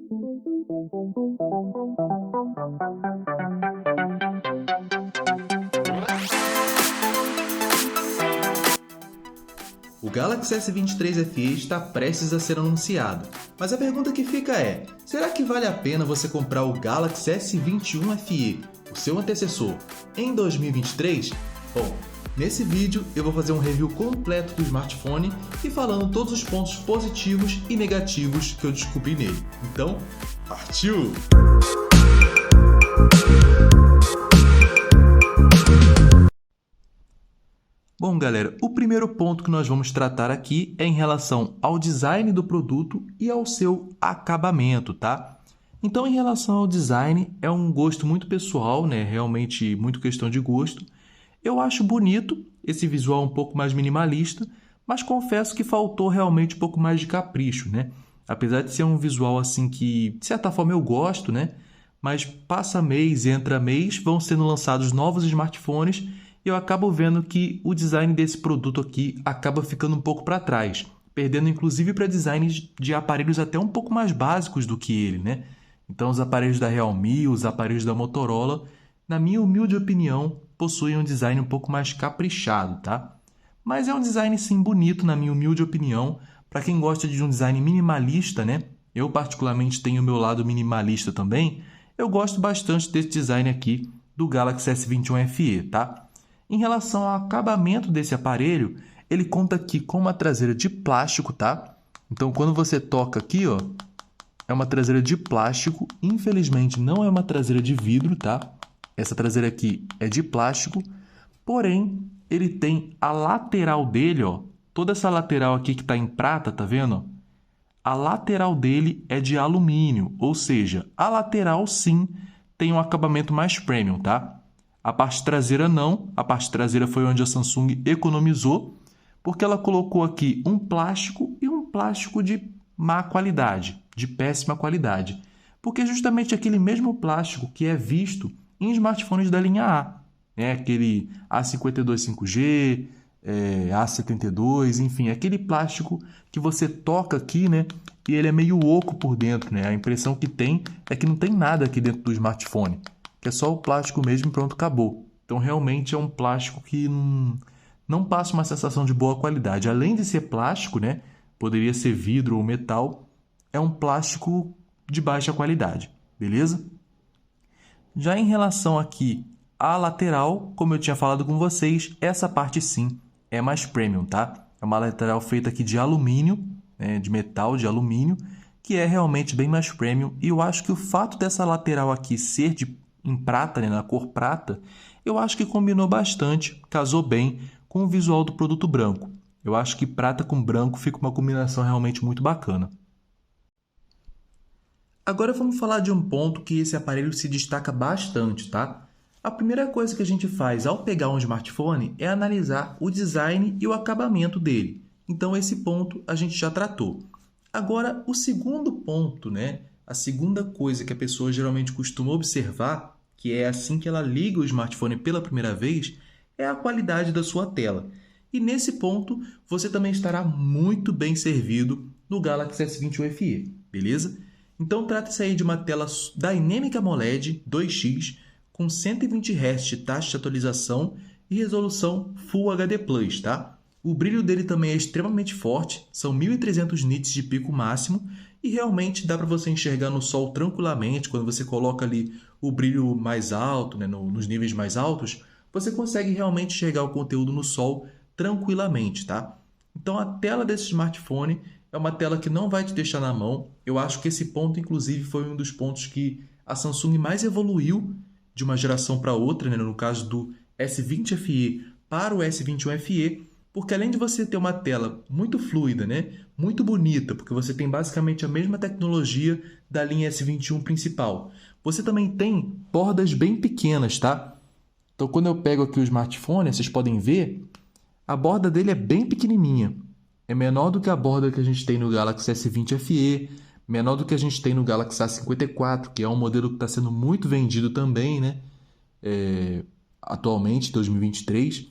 O Galaxy S23 FE está prestes a ser anunciado, mas a pergunta que fica é: será que vale a pena você comprar o Galaxy S21 FE, o seu antecessor, em 2023? Bom, nesse vídeo eu vou fazer um review completo do smartphone e falando todos os pontos positivos e negativos que eu descobri nele. Então, partiu! Bom, galera, o primeiro ponto que nós vamos tratar aqui é em relação ao design do produto e ao seu acabamento, tá? Então, em relação ao design, é um gosto muito pessoal, né? Realmente muito questão de gosto. Eu acho bonito esse visual um pouco mais minimalista, mas confesso que faltou realmente um pouco mais de capricho, né? Apesar de ser um visual assim que, de certa forma, eu gosto, né? Mas passa mês, entra mês, vão sendo lançados novos smartphones e eu acabo vendo que o design desse produto aqui acaba ficando um pouco para trás, perdendo inclusive para designs de aparelhos até um pouco mais básicos do que ele, né? Então os aparelhos da Realme, os aparelhos da Motorola, na minha humilde opinião, possuem um design um pouco mais caprichado, tá? Mas é um design sim bonito, na minha humilde opinião, para quem gosta de um design minimalista, né? Eu particularmente tenho o meu lado minimalista também, eu gosto bastante desse design aqui do Galaxy S21 FE, tá? Em relação ao acabamento desse aparelho, ele conta aqui com uma traseira de plástico, tá? Então, quando você toca aqui, ó, é uma traseira de plástico. Infelizmente, não é uma traseira de vidro, tá? Essa traseira aqui é de plástico. Porém, ele tem a lateral dele, ó. Toda essa lateral aqui que está em prata, tá vendo? A lateral dele é de alumínio. Ou seja, a lateral, sim, tem um acabamento mais premium, tá? A parte traseira não, a parte traseira foi onde a Samsung economizou, porque ela colocou aqui um plástico e um plástico de má qualidade, de péssima qualidade. Porque é justamente aquele mesmo plástico que é visto em smartphones da linha A, né? Aquele A52 5G, A72, enfim, aquele plástico que você toca aqui, né? E ele é meio oco por dentro, né? A impressão que tem é que não tem nada aqui dentro do smartphone, que é só o plástico mesmo e pronto, acabou. Então, realmente é um plástico que não passa uma sensação de boa qualidade. Além de ser plástico, né, poderia ser vidro ou metal, é um plástico de baixa qualidade, beleza? Já em relação aqui à lateral, como eu tinha falado com vocês, essa parte sim é mais premium, tá? É uma lateral feita aqui de alumínio, né, de metal, de alumínio, que é realmente bem mais premium. E eu acho que o fato dessa lateral aqui ser em prata, né, na cor prata, eu acho que combinou bastante, casou bem com o visual do produto branco. Eu acho que prata com branco fica uma combinação realmente muito bacana. Agora vamos falar de um ponto que esse aparelho se destaca bastante, tá? A primeira coisa que a gente faz ao pegar um smartphone é analisar o design e o acabamento dele. Então esse ponto a gente já tratou. Agora o segundo ponto, né? A segunda coisa que a pessoa geralmente costuma observar, que é assim que ela liga o smartphone pela primeira vez, é a qualidade da sua tela. E nesse ponto, você também estará muito bem servido no Galaxy S21 FE, beleza? Então, trata-se aí de uma tela Dynamic AMOLED 2x com 120 Hz de taxa de atualização e resolução Full HD+, tá? O brilho dele também é extremamente forte, são 1300 nits de pico máximo, e realmente dá para você enxergar no sol tranquilamente. Quando você coloca ali o brilho mais alto, né, nos níveis mais altos, você consegue realmente enxergar o conteúdo no sol tranquilamente, tá? Então a tela desse smartphone é uma tela que não vai te deixar na mão. Eu acho que esse ponto, inclusive, foi um dos pontos que a Samsung mais evoluiu de uma geração para outra, né, no caso do S20 FE para o S21 FE, porque além de você ter uma tela muito fluida, né, muito bonita, porque você tem basicamente a mesma tecnologia da linha S21 principal, você também tem bordas bem pequenas, tá? Então, quando eu pego aqui o smartphone, vocês podem ver, a borda dele é bem pequenininha. É menor do que a borda que a gente tem no Galaxy S20 FE, menor do que a gente tem no Galaxy A54, que é um modelo que está sendo muito vendido também, né? Atualmente, 2023.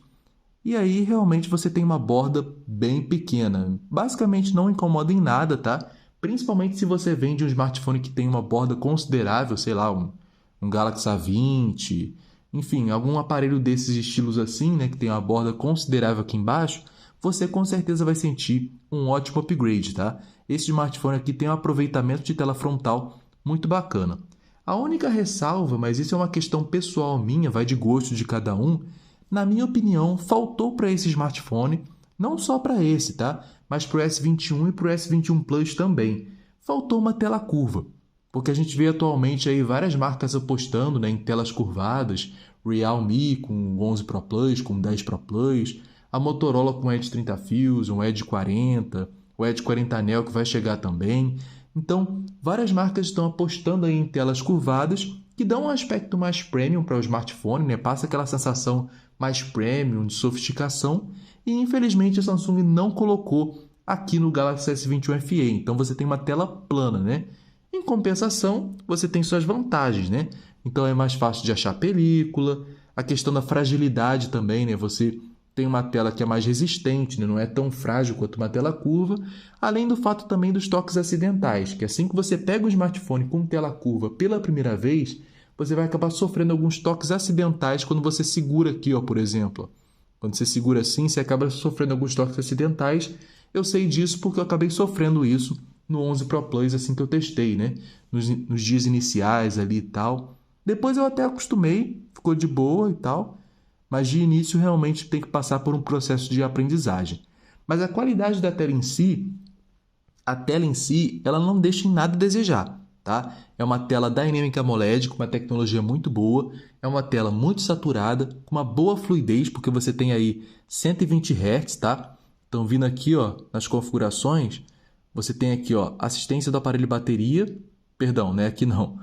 E aí, realmente, você tem uma borda bem pequena. Basicamente, não incomoda em nada, tá? principalmente se você vende um smartphone que tem uma borda considerável, sei lá, um Galaxy A20, enfim, algum aparelho desses estilos assim, né, que tem uma borda considerável aqui embaixo, você com certeza vai sentir um ótimo upgrade, tá? Esse smartphone aqui tem um aproveitamento de tela frontal muito bacana. A única ressalva, mas isso é uma questão pessoal minha, vai de gosto de cada um, na minha opinião, faltou para esse smartphone, não só para esse, tá? Mas para o S21 e para o S21 Plus também. Faltou uma tela curva, porque a gente vê atualmente aí várias marcas apostando, né, em telas curvadas, Realme com o 11 Pro Plus, com o 10 Pro Plus, a Motorola com o Edge 30 Fusion, o Edge 40, o Edge 40 Neo que vai chegar também. Então, várias marcas estão apostando aí em telas curvadas que dão um aspecto mais premium para o smartphone, né? Passa aquela sensação mais premium, de sofisticação, e infelizmente a Samsung não colocou aqui no Galaxy S21 FE, então você tem uma tela plana, né? Em compensação, você tem suas vantagens, né? Então é mais fácil de achar película, a questão da fragilidade também, né? Você tem uma tela que é mais resistente, né? Não é tão frágil quanto uma tela curva, além do fato também dos toques acidentais, que assim que você pega o smartphone com tela curva pela primeira vez, você vai acabar sofrendo alguns toques acidentais quando você segura aqui, ó, por exemplo. Quando você segura assim, você acaba sofrendo alguns toques acidentais. Eu sei disso porque eu acabei sofrendo isso no 11 Pro Plus assim que eu testei, né? Nos dias iniciais ali e tal. Depois eu até acostumei, ficou de boa e tal, mas de início realmente tem que passar por um processo de aprendizagem. Mas a qualidade da tela em si, ela não deixa em nada a desejar, tá? É uma tela Dynamic AMOLED com uma tecnologia muito boa, é uma tela muito saturada, com uma boa fluidez, porque você tem aí 120 Hz, tá? Então vindo aqui, ó, nas configurações, você tem aqui, ó, assistência do aparelho bateria, perdão, né, aqui não.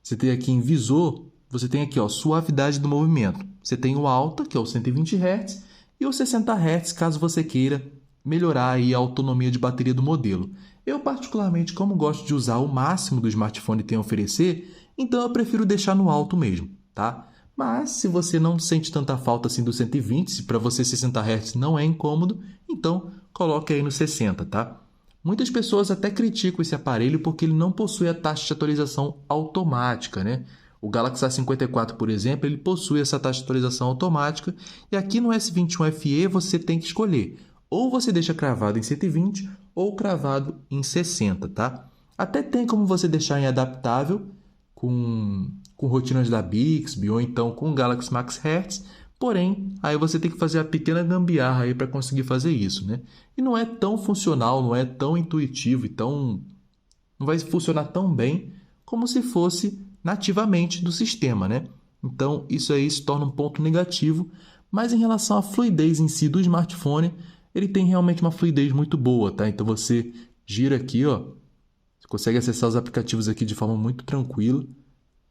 Você tem aqui em visor, você tem aqui, ó, suavidade do movimento. Você tem o alta, que é o 120 Hz, e o 60 Hz, caso você queira melhorar aí a autonomia de bateria do modelo. Eu, particularmente, como gosto de usar o máximo do smartphone tem a oferecer, então eu prefiro deixar no alto mesmo, tá? Mas se você não sente tanta falta assim do 120, se para você 60 Hz não é incômodo, então coloque aí no 60, tá? Muitas pessoas até criticam esse aparelho porque ele não possui a taxa de atualização automática, né? O Galaxy A54, por exemplo, ele possui essa taxa de atualização automática e aqui no S21 FE você tem que escolher. Ou você deixa cravado em 120 ou cravado em 60, tá? Até tem como você deixar em adaptável com rotinas da Bixby ou então com o Galaxy Max Hertz, porém, aí você tem que fazer a pequena gambiarra aí para conseguir fazer isso, né? E não é tão funcional, não é tão intuitivo e não vai funcionar tão bem como se fosse nativamente do sistema, né? Então, isso aí se torna um ponto negativo, mas em relação à fluidez em si do smartphone, ele tem realmente uma fluidez muito boa, tá? Então você gira aqui, ó, você consegue acessar os aplicativos aqui de forma muito tranquila.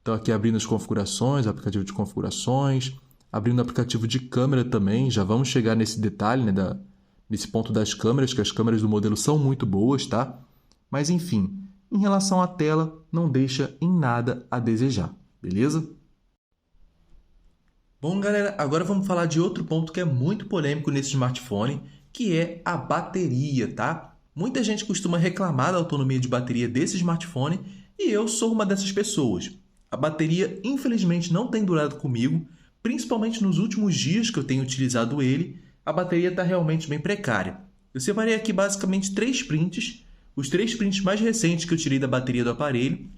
Então aqui abrindo as configurações, aplicativo de configurações, abrindo o aplicativo de câmera também, já vamos chegar nesse detalhe, né, nesse ponto das câmeras, que as câmeras do modelo são muito boas, tá? Mas enfim, em relação à tela, não deixa em nada a desejar, beleza? Bom, galera, agora vamos falar de outro ponto que é muito polêmico nesse smartphone, que é a bateria, tá? Muita gente costuma reclamar da autonomia de bateria desse smartphone e eu sou uma dessas pessoas. A bateria, infelizmente, não tem durado comigo, principalmente nos últimos dias que eu tenho utilizado ele, a bateria está realmente bem precária. Eu separei aqui basicamente 3 prints, os 3 prints mais recentes que eu tirei da bateria do aparelho,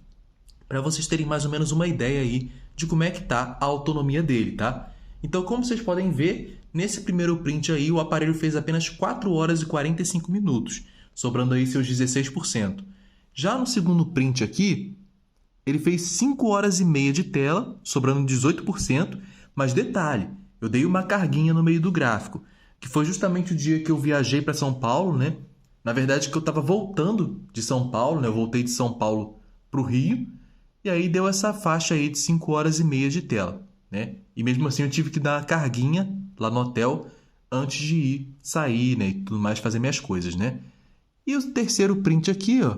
para vocês terem mais ou menos uma ideia aí de como é que está a autonomia dele, tá? Então, como vocês podem ver, nesse primeiro print aí, o aparelho fez apenas 4 horas e 45 minutos, sobrando aí seus 16%. Já no segundo print aqui, ele fez 5 horas e meia de tela, sobrando 18%, mas detalhe, eu dei uma carguinha no meio do gráfico, que foi justamente o dia que eu viajei para São Paulo, né? Na verdade, que eu estava voltando de São Paulo, né? Eu voltei de São Paulo para o Rio, e aí deu essa faixa aí de 5 horas e meia de tela, né? E mesmo assim eu tive que dar uma carguinha lá no hotel antes de sair, né? E tudo mais, fazer minhas coisas, né? E o terceiro print aqui, ó,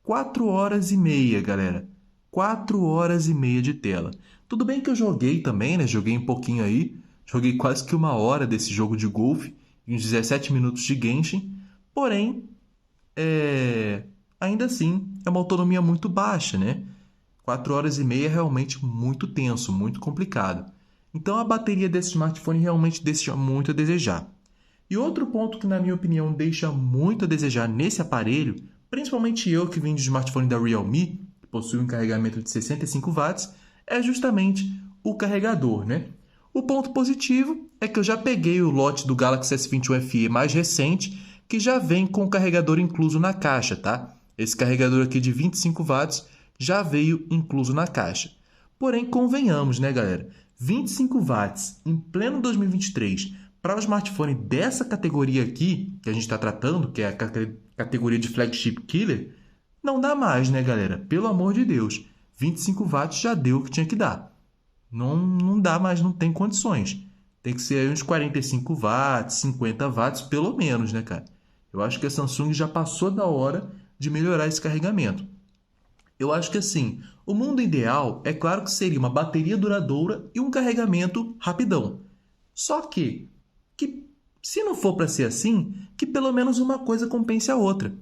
4 horas e meia, galera. 4 horas e meia de tela. Tudo bem que eu joguei também, né? Joguei um pouquinho aí. Joguei quase que 1 hora desse jogo de golfe e uns 17 minutos de Genshin. Porém, ainda assim é uma autonomia muito baixa, né? 4 horas e meia é realmente muito tenso, muito complicado. Então a bateria desse smartphone realmente deixa muito a desejar. E outro ponto que, na minha opinião, deixa muito a desejar nesse aparelho, principalmente eu que vim de smartphone da Realme, que possui um carregamento de 65 watts, é justamente o carregador, né? O ponto positivo é que eu já peguei o lote do Galaxy S21 FE mais recente, que já vem com o carregador incluso na caixa, tá? Esse carregador aqui de 25 watts já veio incluso na caixa. Porém, convenhamos, né, galera? 25 watts em pleno 2023 para o smartphone dessa categoria aqui, que a gente está tratando, que é a categoria de flagship killer, não dá mais, né, galera? Pelo amor de Deus. 25 watts já deu o que tinha que dar. Não dá mais, não tem condições. Tem que ser aí uns 45 watts, 50 watts pelo menos, né, cara? Eu acho que a Samsung já passou da hora de melhorar esse carregamento. Eu acho que assim, o mundo ideal é claro que seria uma bateria duradoura e um carregamento rapidão. Só que se não for para ser assim, que pelo menos uma coisa compense a outra.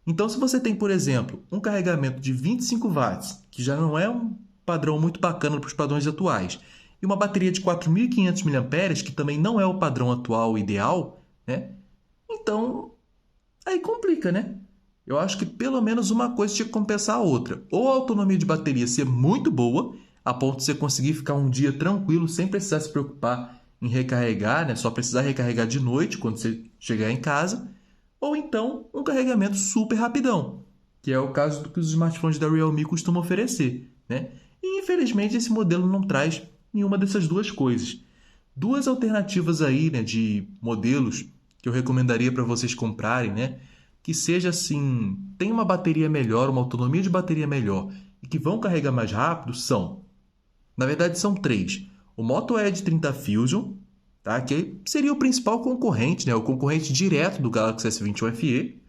Então, se você tem, por exemplo, um carregamento de 25 watts, que já não é um padrão muito bacana para os padrões atuais, e uma bateria de 4.500 mAh, que também não é o padrão atual ideal, né? Então, aí complica, né? Eu acho que pelo menos uma coisa tinha que compensar a outra. Ou a autonomia de bateria ser muito boa, a ponto de você conseguir ficar um dia tranquilo, sem precisar se preocupar em recarregar, né? Só precisar recarregar de noite, quando você chegar em casa. Ou então um carregamento super rapidão, que é o caso do que os smartphones da Realme costumam oferecer, né? E infelizmente esse modelo não traz nenhuma dessas duas coisas. Duas alternativas aí, né, de modelos que eu recomendaria para vocês comprarem, né? Que seja assim, tem uma bateria melhor, uma autonomia de bateria melhor e que vão carregar mais rápido são, na verdade são três. O Moto Edge 30 Fusion, tá? Que seria o principal concorrente, né? O concorrente direto do Galaxy S21 FE.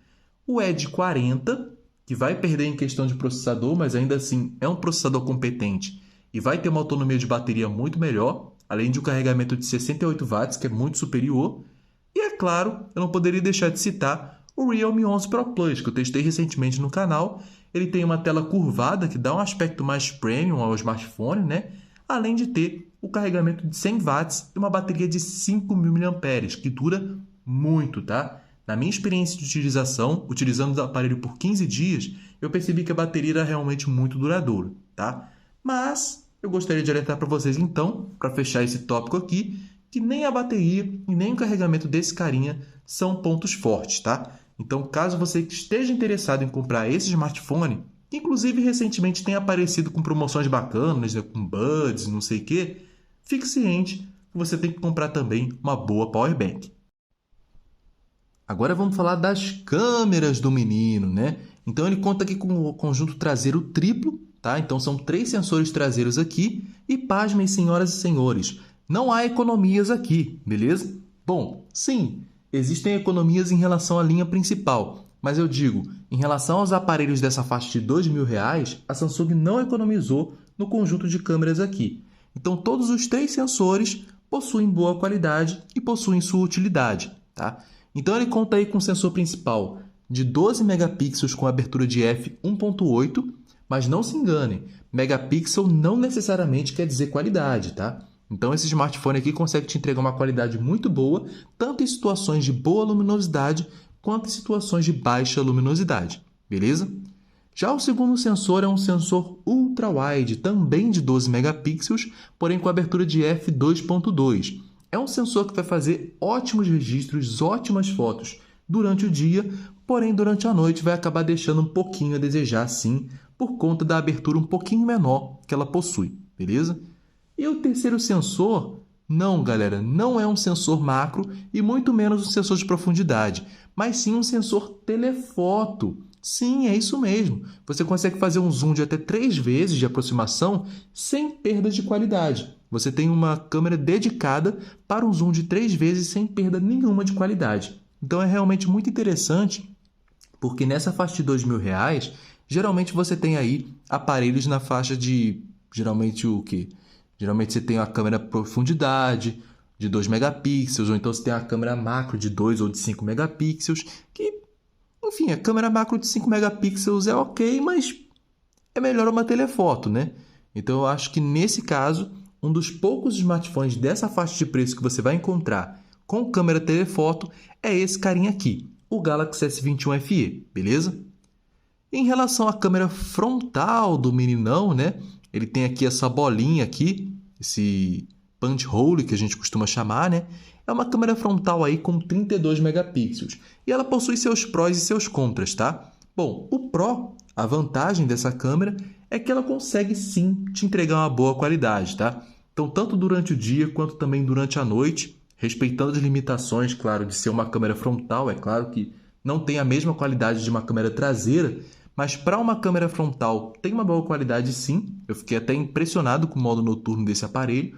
O Edge 40, que vai perder em questão de processador, mas ainda assim é um processador competente e vai ter uma autonomia de bateria muito melhor, além de um carregamento de 68 watts, que é muito superior. E é claro, eu não poderia deixar de citar o Realme 11 Pro Plus, que eu testei recentemente no canal. Ele tem uma tela curvada que dá um aspecto mais premium ao smartphone, né? Além de ter o carregamento de 100 watts e uma bateria de 5.000 mAh, que dura muito, tá? Na minha experiência de utilização, utilizando o aparelho por 15 dias, eu percebi que a bateria era realmente muito duradoura, tá? Mas eu gostaria de alertar para vocês então, para fechar esse tópico aqui, que nem a bateria e nem o carregamento desse carinha são pontos fortes, tá? Então, caso você esteja interessado em comprar esse smartphone, que inclusive recentemente tem aparecido com promoções bacanas, né, com buds, não sei o quê, fique ciente que você tem que comprar também uma boa power bank. Agora vamos falar das câmeras do menino, né? Então ele conta aqui com o conjunto traseiro triplo, tá? Então são 3 sensores traseiros aqui e pasmem, senhoras e senhores, não há economias aqui, beleza? Bom, sim, existem economias em relação à linha principal, mas eu digo, em relação aos aparelhos dessa faixa de R$ 2.000, a Samsung não economizou no conjunto de câmeras aqui. Então todos os 3 sensores possuem boa qualidade e possuem sua utilidade, tá? Então ele conta aí com o sensor principal de 12 megapixels com abertura de f1.8, mas não se engane, megapixel não necessariamente quer dizer qualidade, tá? Então esse smartphone aqui consegue te entregar uma qualidade muito boa, tanto em situações de boa luminosidade quanto em situações de baixa luminosidade, beleza? Já o segundo sensor é um sensor ultra-wide, também de 12 megapixels, porém com abertura de f2.2. É um sensor que vai fazer ótimos registros, ótimas fotos durante o dia, porém durante a noite vai acabar deixando um pouquinho a desejar sim, por conta da abertura um pouquinho menor que ela possui, beleza? E o terceiro sensor, não galera, não é um sensor macro e muito menos um sensor de profundidade, mas sim um sensor telefoto. Sim, é isso mesmo. Você consegue fazer um zoom de até 3 vezes de aproximação sem perda de qualidade. Você tem uma câmera dedicada para um zoom de 3 vezes sem perda nenhuma de qualidade. Então é realmente muito interessante, porque nessa faixa de R$ 2.000, geralmente você tem aí aparelhos na faixa de, geralmente o quê? Geralmente você tem a câmera profundidade de 2 megapixels, ou então você tem a câmera macro de 2 ou de 5 megapixels, que Enfim, a câmera macro de 5 megapixels é ok, mas é melhor uma telefoto, né? Então eu acho que nesse caso, um dos poucos smartphones dessa faixa de preço que você vai encontrar com câmera telefoto é esse carinha aqui, o Galaxy S21 FE, beleza? Em relação à câmera frontal do meninão, né? Ele tem aqui essa bolinha aqui, esse punch hole que a gente costuma chamar, né? É uma câmera frontal aí com 32 megapixels. E ela possui seus prós e seus contras, tá? Bom, o pró, a vantagem dessa câmera é que ela consegue sim te entregar uma boa qualidade, tá? Então, tanto durante o dia quanto também durante a noite, respeitando as limitações, claro, de ser uma câmera frontal, é claro que não tem a mesma qualidade de uma câmera traseira, mas para uma câmera frontal tem uma boa qualidade sim. Eu fiquei até impressionado com o modo noturno desse aparelho.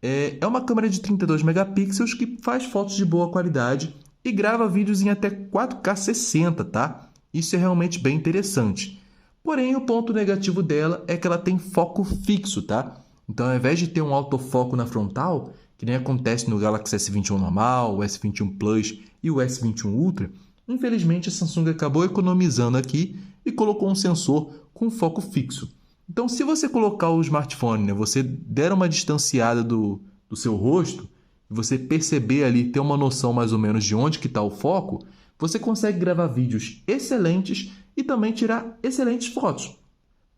É uma câmera de 32 megapixels que faz fotos de boa qualidade e grava vídeos em até 4K 60, tá? Isso é realmente bem interessante. Porém, o ponto negativo dela é que ela tem foco fixo, tá? Então, ao invés de ter um autofoco na frontal, que nem acontece no Galaxy S21 normal, o S21 Plus e o S21 Ultra, infelizmente a Samsung acabou economizando aqui e colocou um sensor com foco fixo. Então, se você colocar o smartphone, né, você der uma distanciada do seu rosto, e você perceber ali, ter uma noção mais ou menos de onde que está o foco, você consegue gravar vídeos excelentes e também tirar excelentes fotos.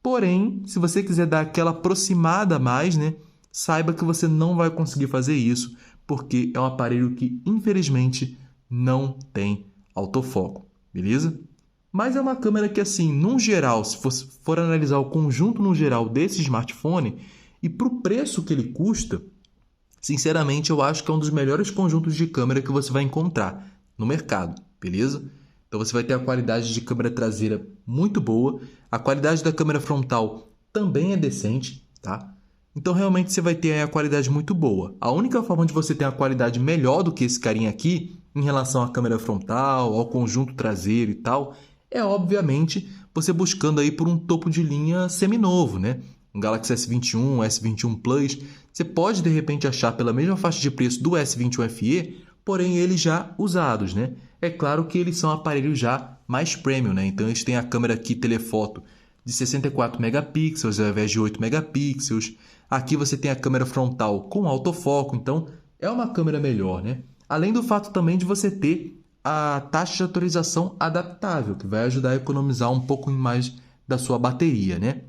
Porém, se você quiser dar aquela aproximada a mais, né, saiba que você não vai conseguir fazer isso, porque é um aparelho que, infelizmente, não tem autofoco, beleza? Mas é uma câmera que, assim, num geral, se for analisar o conjunto no geral desse smartphone e para o preço que ele custa, sinceramente, eu acho que é um dos melhores conjuntos de câmera que você vai encontrar no mercado, beleza? Então você vai ter a qualidade de câmera traseira muito boa, a qualidade da câmera frontal também é decente, tá? Então realmente você vai ter aí a qualidade muito boa. A única forma de você ter uma qualidade melhor do que esse carinha aqui, em relação à câmera frontal, ao conjunto traseiro e tal, é obviamente você buscando aí por um topo de linha seminovo, né? Um Galaxy S21, S21 Plus, você pode de repente achar pela mesma faixa de preço do S21 FE, porém eles já usados, né? É claro que eles são aparelhos já mais premium, né? Então eles têm a câmera aqui telefoto de 64 megapixels ao invés de 8 megapixels. Aqui você tem a câmera frontal com autofoco, então é uma câmera melhor, né? Além do fato também de você ter a taxa de atualização adaptável, que vai ajudar a economizar um pouco mais da sua bateria, né?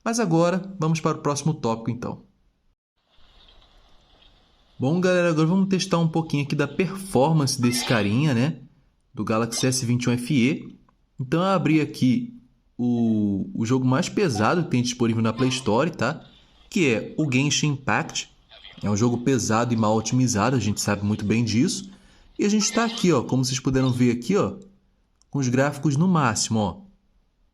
Mas agora, vamos para o próximo tópico, então. Bom, galera, agora vamos testar um pouquinho aqui da performance desse carinha, né? Do Galaxy S21 FE. Então, eu abri aqui o jogo mais pesado que tem disponível na Play Store, tá? Que é o Genshin Impact. É um jogo pesado e mal otimizado, a gente sabe muito bem disso. E a gente está aqui, ó, como vocês puderam ver aqui, ó, com os gráficos no máximo, ó.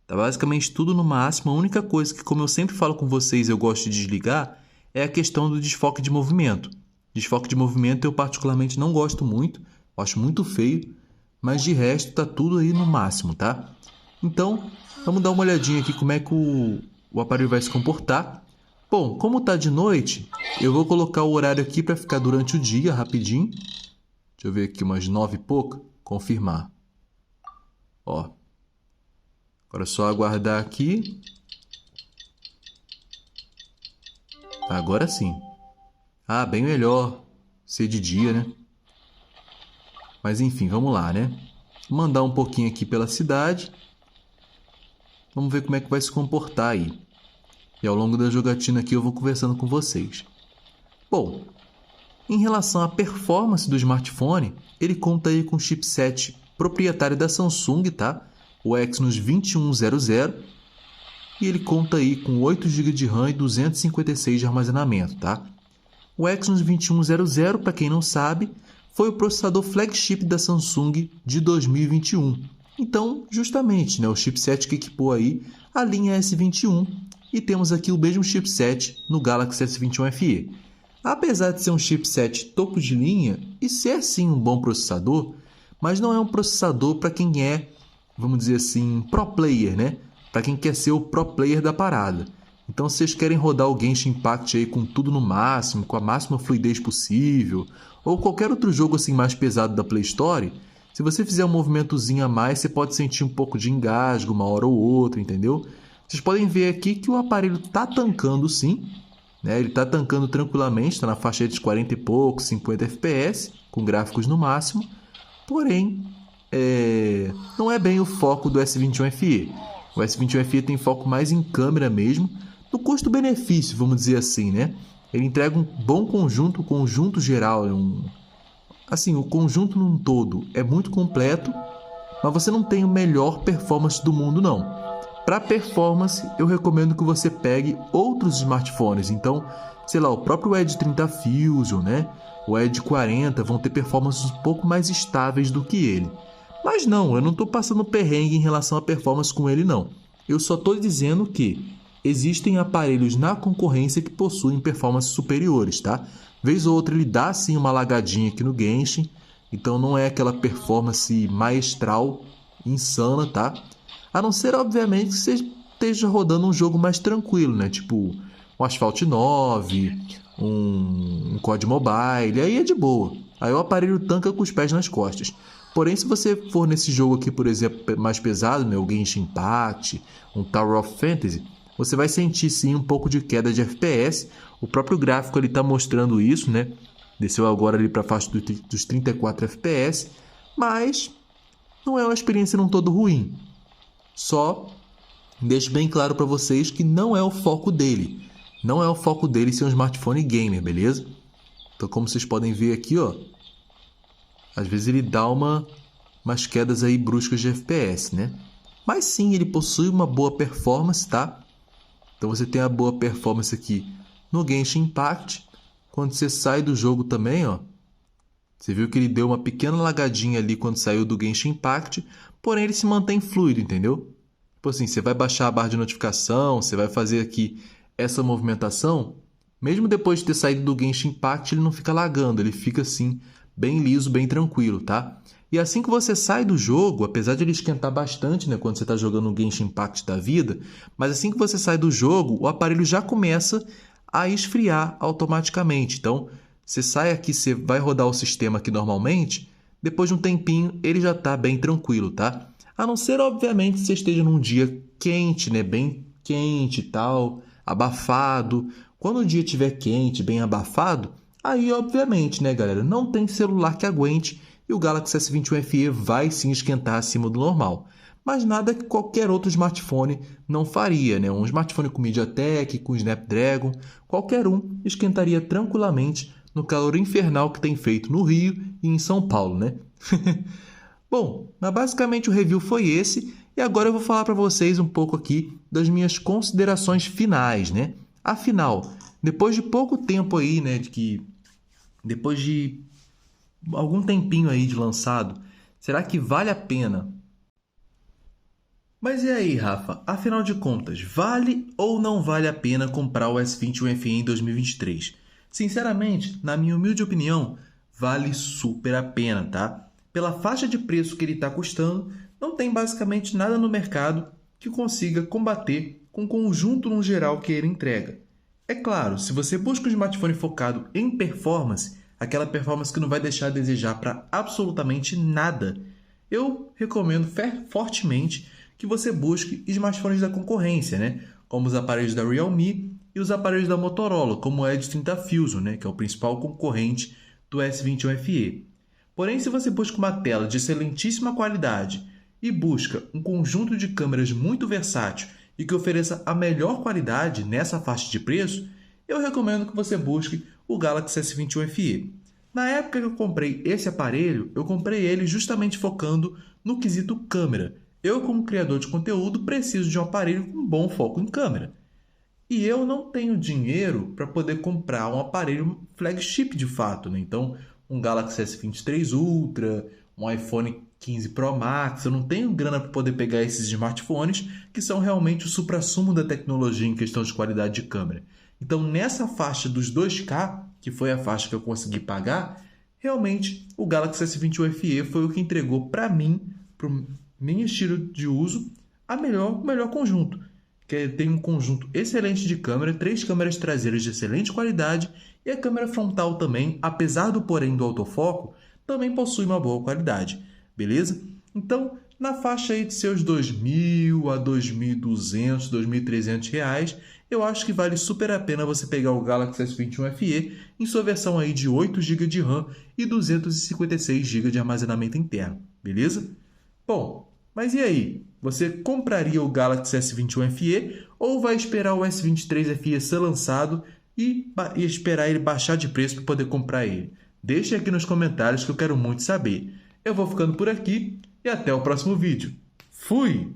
Tá basicamente tudo no máximo. A única coisa que, como eu sempre falo com vocês, eu gosto de desligar, é a questão do desfoque de movimento. Desfoque de movimento eu particularmente não gosto muito, acho muito feio, mas de resto tá tudo aí no máximo, tá? Então, vamos dar uma olhadinha aqui como é que o aparelho vai se comportar. Bom, como tá de noite, eu vou colocar o horário aqui para ficar durante o dia, rapidinho. Deixa eu ver aqui, umas 9 e pouca, confirmar. Ó, agora é só aguardar aqui. Agora sim. Ah, bem melhor ser de dia, né? Mas enfim, vamos lá, né? Vou mandar um pouquinho aqui pela cidade. Vamos ver como é que vai se comportar aí. E ao longo da jogatina aqui eu vou conversando com vocês. Bom, em relação à performance do smartphone, ele conta aí com o chipset proprietário da Samsung, tá? O Exynos 2100. E ele conta aí com 8 GB de RAM e 256 de armazenamento, tá? O Exynos 2100, para quem não sabe, foi o processador flagship da Samsung de 2021. Então, justamente, né, o chipset que equipou aí a linha S21 e temos aqui o mesmo chipset no Galaxy S21 FE. Apesar de ser um chipset topo de linha e ser sim um bom processador, mas não é um processador para quem é, vamos dizer assim, pro player, né? Para quem quer ser o pro player da parada. Então, se vocês querem rodar o Genshin Impact aí com tudo no máximo, com a máxima fluidez possível, ou qualquer outro jogo assim mais pesado da Play Store, Se você fizer um movimentozinho a mais, você pode sentir um pouco de engasgo uma hora ou outra, entendeu? Vocês podem ver aqui que o aparelho está tancando sim, né? Ele está tancando tranquilamente, está na faixa de 40 e pouco, 50 FPS, com gráficos no máximo. Porém, não é bem o foco do S21 FE. O S21 FE tem foco mais em câmera mesmo, no custo-benefício, vamos dizer assim, né? Ele entrega um bom conjunto, o conjunto geral, assim, o conjunto num todo é muito completo, mas você não tem o melhor performance do mundo, não. Para performance, eu recomendo que você pegue outros smartphones. Então, sei lá, o próprio Edge 30 Fusion, né? O Edge 40 vão ter performances um pouco mais estáveis do que ele. Mas não, eu não estou passando perrengue em relação à performance com ele, não. Eu só estou dizendo que existem aparelhos na concorrência que possuem performances superiores, tá? Vez ou outra ele dá sim uma lagadinha aqui no Genshin, então não é aquela performance maestral, insana, tá? A não ser, obviamente, que você esteja rodando um jogo mais tranquilo, né? Tipo um Asphalt 9, um COD Mobile, aí é de boa. Aí o aparelho tanca com os pés nas costas. Porém, se você for nesse jogo aqui, por exemplo, mais pesado, né? O Genshin Impact, um Tower of Fantasy, você vai sentir sim um pouco de queda de FPS. O próprio gráfico está mostrando isso, né? Desceu agora ali para a faixa dos 34 FPS, mas não é uma experiência não todo ruim. Só deixo bem claro para vocês que não é o foco dele. Não é o foco dele ser um smartphone gamer, beleza? Então, como vocês podem ver aqui, ó, às vezes ele dá umas quedas aí bruscas de FPS, né? Mas sim, ele possui uma boa performance, tá? Então você tem a boa performance aqui no Genshin Impact. Quando você sai do jogo também, ó, você viu que ele deu uma pequena lagadinha ali quando saiu do Genshin Impact, porém ele se mantém fluido, entendeu? Tipo assim, você vai baixar a barra de notificação, você vai fazer aqui essa movimentação, mesmo depois de ter saído do Genshin Impact, ele não fica lagando, ele fica assim, bem liso, bem tranquilo, tá? E assim que você sai do jogo, apesar de ele esquentar bastante, né, quando você está jogando o Genshin Impact da vida, mas assim que você sai do jogo, o aparelho já começa a esfriar automaticamente. Então, você sai aqui, você vai rodar o sistema aqui normalmente, depois de um tempinho ele já está bem tranquilo, tá? A não ser, obviamente, que você esteja num dia quente, né, bem quente e tal, abafado. Quando o dia estiver quente, bem abafado, aí, obviamente, né, galera, não tem celular que aguente e o Galaxy S21 FE vai sim esquentar acima do normal. Mas nada que qualquer outro smartphone não faria, né? Um smartphone com MediaTek, com Snapdragon, qualquer um esquentaria tranquilamente no calor infernal que tem feito no Rio e em São Paulo, né? Bom, mas basicamente o review foi esse e agora eu vou falar para vocês um pouco aqui das minhas considerações finais, né? Afinal, depois de pouco tempo aí, né, depois de algum tempinho aí de lançado, será que vale a pena? Mas e aí, Rafa? Afinal de contas, vale ou não vale a pena comprar o S21 FE em 2023? Sinceramente, na minha humilde opinião, vale super a pena, tá? Pela faixa de preço que ele está custando, não tem basicamente nada no mercado que consiga combater com o conjunto no geral que ele entrega. É claro, se você busca um smartphone focado em performance, aquela performance que não vai deixar a desejar para absolutamente nada, eu recomendo fortemente que você busque smartphones da concorrência, né? Como os aparelhos da Realme e os aparelhos da Motorola, como o Edge 30 Fusion, né? Que é o principal concorrente do S21 FE. Porém, se você busca uma tela de excelentíssima qualidade e busca um conjunto de câmeras muito versátil e que ofereça a melhor qualidade nessa faixa de preço, eu recomendo que você busque o Galaxy S21 FE. Na época que eu comprei esse aparelho, eu comprei ele justamente focando no quesito câmera. Eu, como criador de conteúdo, preciso de um aparelho com bom foco em câmera. E eu não tenho dinheiro para poder comprar um aparelho flagship de fato, né? Então, um Galaxy S23 Ultra, um iPhone 15 Pro Max, eu não tenho grana para poder pegar esses smartphones que são realmente o suprassumo da tecnologia em questão de qualidade de câmera. Então, nessa faixa dos 2K, que foi a faixa que eu consegui pagar, realmente o Galaxy S21 FE foi o que entregou para mim, para o meu estilo de uso, o melhor conjunto. Que tem um conjunto excelente de câmera, 3 câmeras traseiras de excelente qualidade e a câmera frontal também, apesar do porém do autofoco, também possui uma boa qualidade. beleza? Então, na faixa aí de seus R$ 2.000 a R$ 2.200, R$ 2.300, eu acho que vale super a pena você pegar o Galaxy S21 FE em sua versão aí de 8 GB de RAM e 256 GB de armazenamento interno, beleza? Bom, mas e aí? Você compraria o Galaxy S21 FE ou vai esperar o S23 FE ser lançado e esperar ele baixar de preço para poder comprar ele? Deixe aqui nos comentários que eu quero muito saber. Eu vou ficando por aqui e até o próximo vídeo. Fui!